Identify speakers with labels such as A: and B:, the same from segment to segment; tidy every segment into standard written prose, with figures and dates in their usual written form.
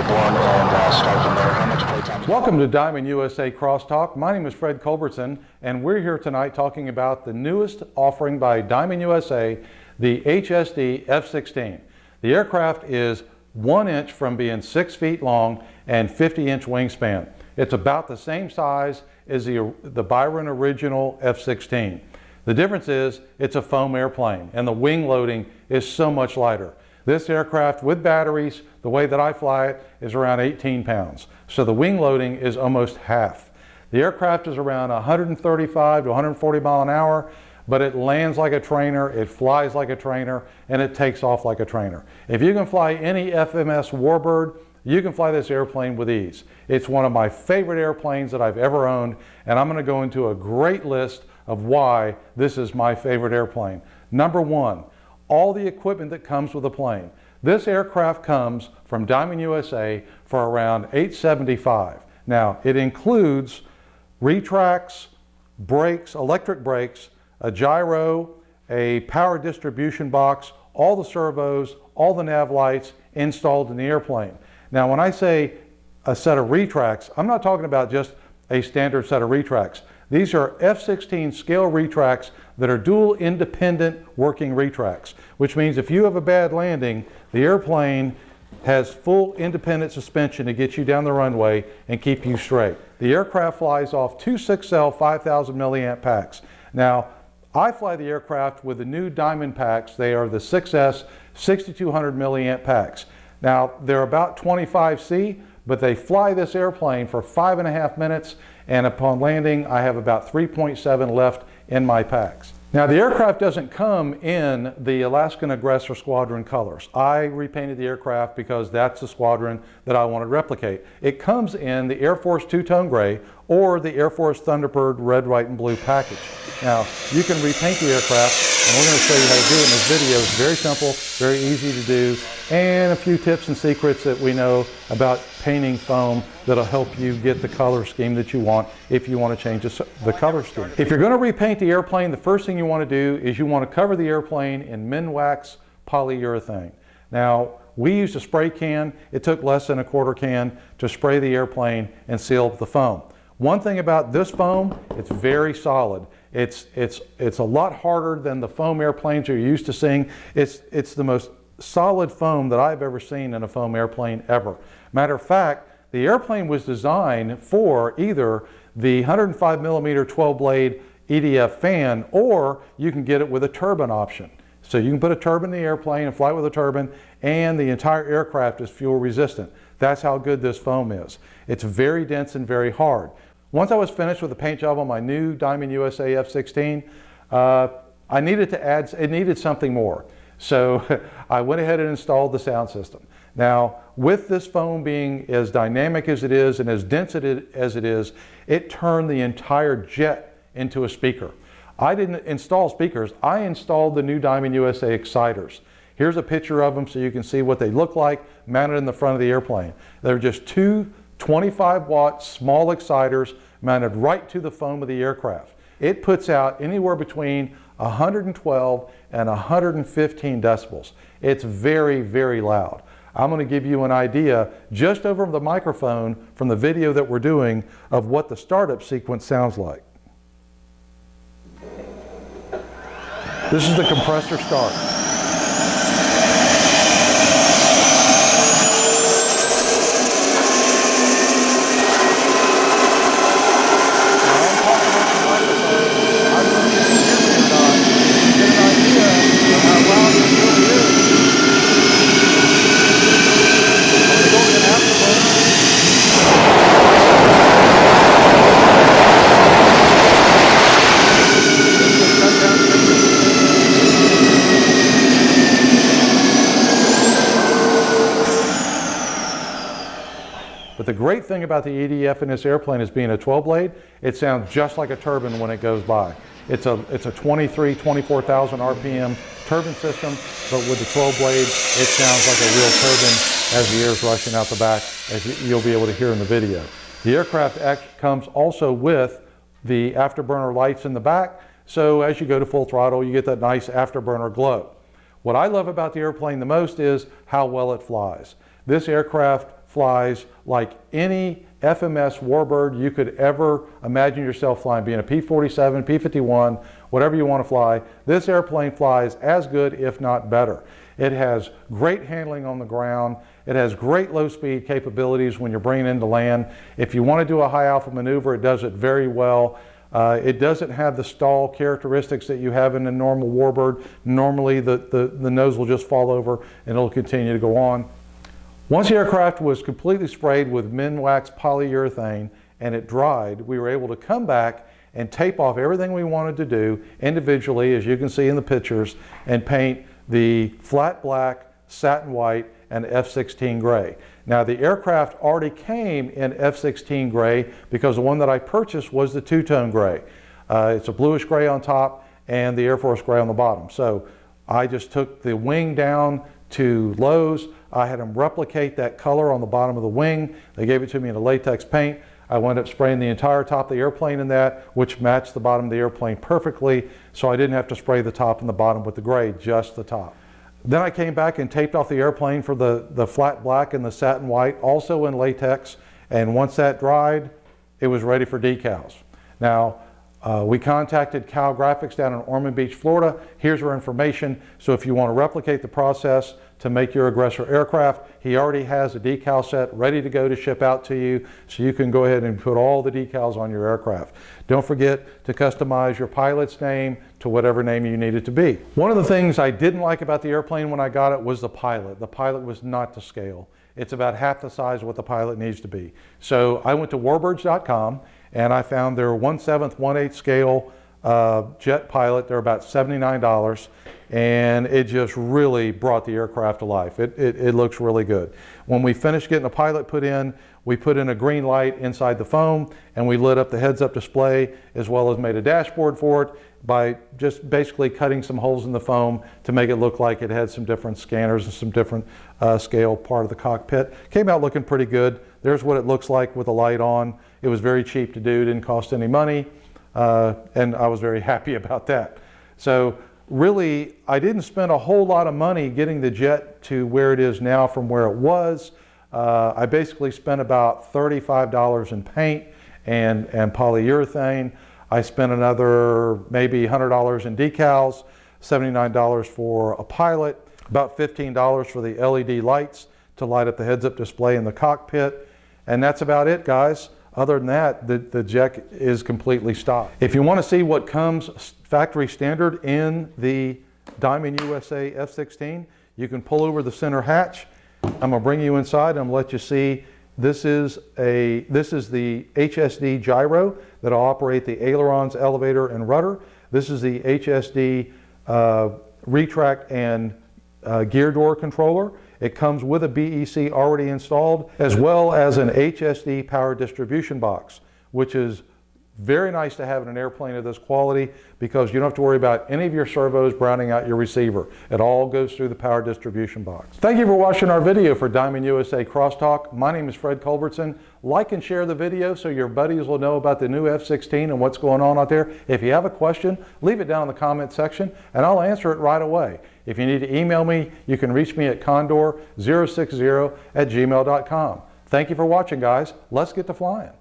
A: airborne and start from there. How much playtime?
B: Welcome to Dymond USA Crosstalk. My name is Fred Culbertson, and we're here tonight talking about the newest offering by Dymond USA, the HSD F-16. The aircraft is 1 inch from being 6 feet long and 50-inch wingspan. It's about the same size as the Byron original F-16. The difference is it's a foam airplane and the wing loading is so much lighter. This aircraft with batteries, the way that I fly it, is around 18 pounds. So the wing loading is almost half. The aircraft is around 135 to 140 mile an hour, but it lands like a trainer, it flies like a trainer, and it takes off like a trainer. If you can fly any FMS Warbird, you can fly this airplane with ease. It's one of my favorite airplanes that I've ever owned, and I'm going to go into a great list of why this is my favorite airplane. Number one, all the equipment that comes with the plane. This aircraft comes from Dymond USA for around $875. Now, it includes retracts, brakes, electric brakes, a gyro, a power distribution box, all the servos, all the nav lights installed in the airplane. Now, when I say a set of retracts, I'm not talking about just a standard set of retracts. These are F-16 scale retracts that are dual independent working retracts, which means if you have a bad landing, the airplane has full independent suspension to get you down the runway and keep you straight. The aircraft flies off two 6L 5,000 milliamp packs. Now, I fly the aircraft with the new Dymond packs. They are the 6S 6,200 milliamp packs. Now, they're about 25C, but they fly this airplane for 5.5 minutes, and upon landing, I have about 3.7 left in my packs. Now, the aircraft doesn't come in the Alaskan Aggressor Squadron colors. I repainted the aircraft because that's the squadron that I want to replicate. It comes in the Air Force two-tone gray or the Air Force Thunderbird red, white, and blue package. Now, you can repaint the aircraft, and we're going to show you how to do it in this video. It's very simple, very easy to do, and a few tips and secrets that we know about painting foam that'll help you get the color scheme that you want if you want to change the color scheme. If you're going to repaint the airplane, the first thing you want to do is you want to cover the airplane in Minwax polyurethane. Now, we used a spray can. It took less than a quarter can to spray the airplane and seal up the foam. One thing about this foam, it's very solid. It's a lot harder than the foam airplanes you're used to seeing. It's the most solid foam that I've ever seen in a foam airplane ever. Matter of fact, the airplane was designed for either the 105 millimeter 12 blade EDF fan, or you can get it with a turbine option. So you can put a turbine in the airplane and fly it with a turbine, and the entire aircraft is fuel resistant. That's how good this foam is. It's very dense and very hard. Once I was finished with the paint job on my new Dymond USA F-16, I needed to add, it needed something more. So I went ahead and installed the sound system. Now, with this foam being as dynamic as it is and as dense as it is, it turned the entire jet into a speaker. I didn't install speakers, I installed the new Dymond USA exciters. Here's a picture of them so you can see what they look like mounted in the front of the airplane. They're just two 25-watt small exciters mounted right to the foam of the aircraft. It puts out anywhere between 112 and 115 decibels. It's very, very loud. I'm going to give you an idea just over the microphone from the video that we're doing of what the startup sequence sounds like. This is the compressor start. But the great thing about the EDF in this airplane is being a 12 blade, it sounds just like a turbine when it goes by. It's a 24,000 RPM turbine system, but with the 12 blade, it sounds like a real turbine as the air is rushing out the back, as you'll be able to hear in the video. The aircraft comes also with the afterburner lights in the back, so as you go to full throttle, you get that nice afterburner glow. What I love about the airplane the most is how well it flies. This aircraft flies like any FMS warbird you could ever imagine yourself flying, being a P-47, P-51, whatever you want to fly. This airplane flies as good, if not better. It has great handling on the ground. It has great low speed capabilities when you're bringing into land. If you want to do a high alpha maneuver, it does it very well. It doesn't have the stall characteristics that you have in a normal warbird. Normally the nose will just fall over and it'll continue to go on. Once the aircraft was completely sprayed with Minwax polyurethane and it dried, we were able to come back and tape off everything we wanted to do individually, as you can see in the pictures, and paint the flat black, satin white, and F-16 gray. Now the aircraft already came in F-16 gray because the one that I purchased was the two-tone gray. It's a bluish gray on top and the Air Force gray on the bottom. So I just took the wing down to Lowe's. I had them replicate that color on the bottom of the wing. They gave it to me in a latex paint. I wound up spraying the entire top of the airplane in that, which matched the bottom of the airplane perfectly, so I didn't have to spray the top and the bottom with the gray, just the top. Then I came back and taped off the airplane for the flat black and the satin white, also in latex, and once that dried, it was ready for decals. Now, we contacted Cal Graphics down in Ormond Beach, Florida. Here's our information. So if you want to replicate the process to make your aggressor aircraft, he already has a decal set ready to go to ship out to you, so you can go ahead and put all the decals on your aircraft. Don't forget to customize your pilot's name to whatever name you need it to be. One of the things I didn't like about the airplane when I got it was the pilot. The pilot was not to scale. It's about half the size of what the pilot needs to be. So I went to warbirds.com and I found their 1/7, 1/8 scale jet pilot. They're about $79, and it just really brought the aircraft to life. It looks really good. When we finished getting the pilot put in, we put in a green light inside the foam, and we lit up the heads-up display, as well as made a dashboard for it by just basically cutting some holes in the foam to make it look like it had some different scanners and some different scale part of the cockpit. Came out looking pretty good. There's what it looks like with the light on. It was very cheap to do, didn't cost any money, and I was very happy about that. So really, I didn't spend a whole lot of money getting the jet to where it is now from where it was. I basically spent about $35 in paint and polyurethane. I spent another maybe $100 in decals, $79 for a pilot, about $15 for the LED lights to light up the heads-up display in the cockpit, and that's about it, guys. Other than that, the jet is completely stock. If you want to see what comes factory standard in the Dymond USA F-16, you can pull over the center hatch. I'm going to bring you inside and let you see. This is the HSD gyro that will operate the ailerons, elevator, and rudder. This is the HSD retract and gear door controller. It comes with a BEC already installed, as well as an HSD power distribution box, which is very nice to have in an airplane of this quality because you don't have to worry about any of your servos browning out your receiver. It all goes through the power distribution box. Thank you for watching our video for Dymond USA Crosstalk. My name is Fred Culbertson. Like and share the video so your buddies will know about the new F-16 and what's going on out there. If you have a question, leave it down in the comment section and I'll answer it right away. If you need to email me, you can reach me at condor060@gmail.com. Thank you for watching, guys. Let's get to flying.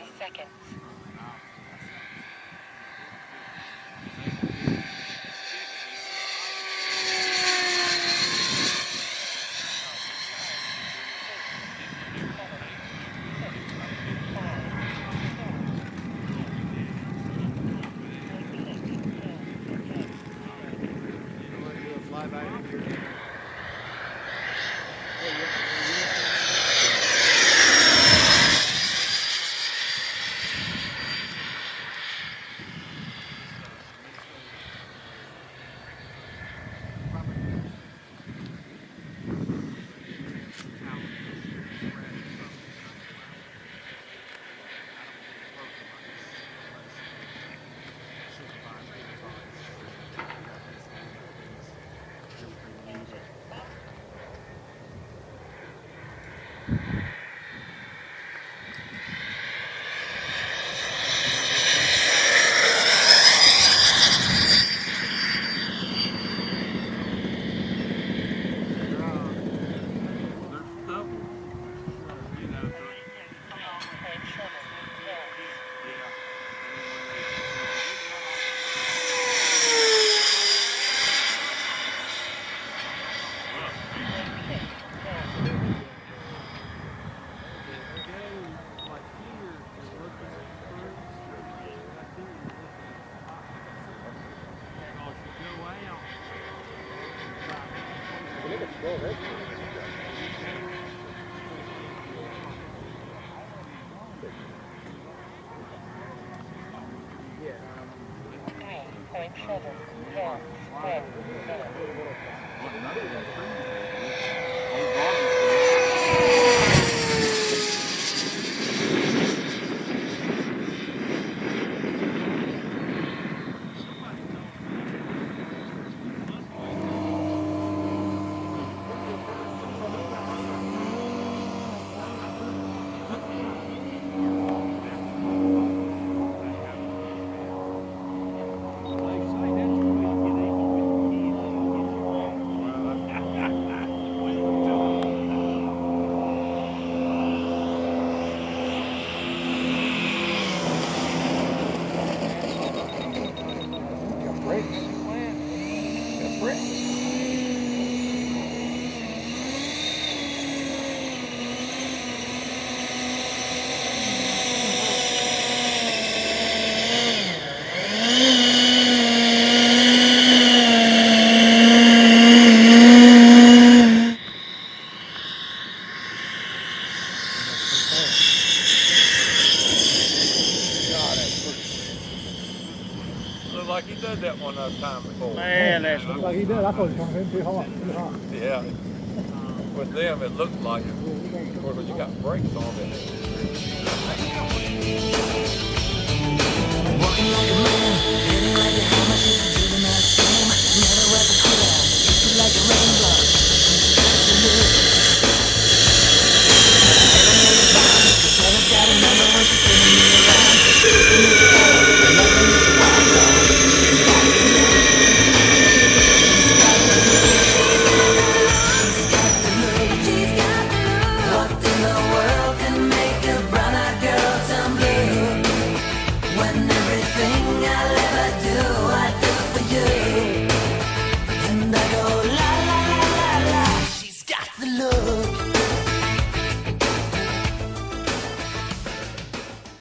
C: 30 seconds.
D: Looked like he did that one other time before.
E: Man, that's
F: Looked like he did. I thought he was coming in too hot. Too hot.
D: Yeah. With them, it looks like it. Of course, you got brakes on it.
G: Walking like a man, living like a hammer, she's a dreaming that same. Never was a quitter, treat you like a rainbow. Every little bomb, cause heaven's got a number when she's spinning me around. Kissing is cold, and loving is wild, though. It's got the look. It's got the look. It's got the look. She's got the look. What in the world can make a brown-eyed girl turn blue? When everything I'll ever do, I do